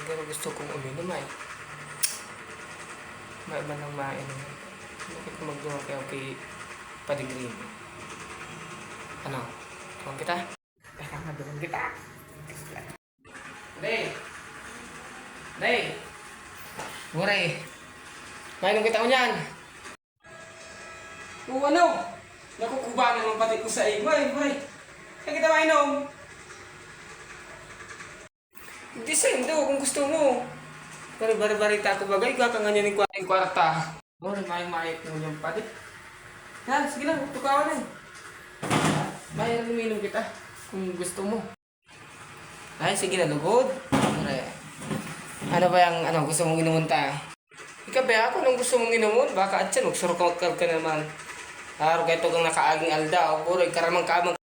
Pero gusto kong uminom ay. May iba nang mainom. Bakit ko magduwa kay Padigrim? Ano? Tuwang kita? Teka, maduwang kita. Day! Day! Buray! Mainom kita ko niyan! O ano? Nakukuba naman pati ko sa iyo. Buray! Kaya kita mainom? Hindi sa indo kung gusto mo. Bari-bari-barita ko bagay, kakangan niya ng kwarta. Buray, may-mayit mo niyang pati. Yan, sige lang, tukawan na. Mayroon uminom kita kung gusto mo. Ay, sige na, lugod. Buray. Ano ba yung gusto mong inumun ta? Ikaw ba ako nung gusto mong inumun? Baka at yan, magsurukot ka naman. Araw kayo ito kang nakaaging alda. O buray, karamang-kamang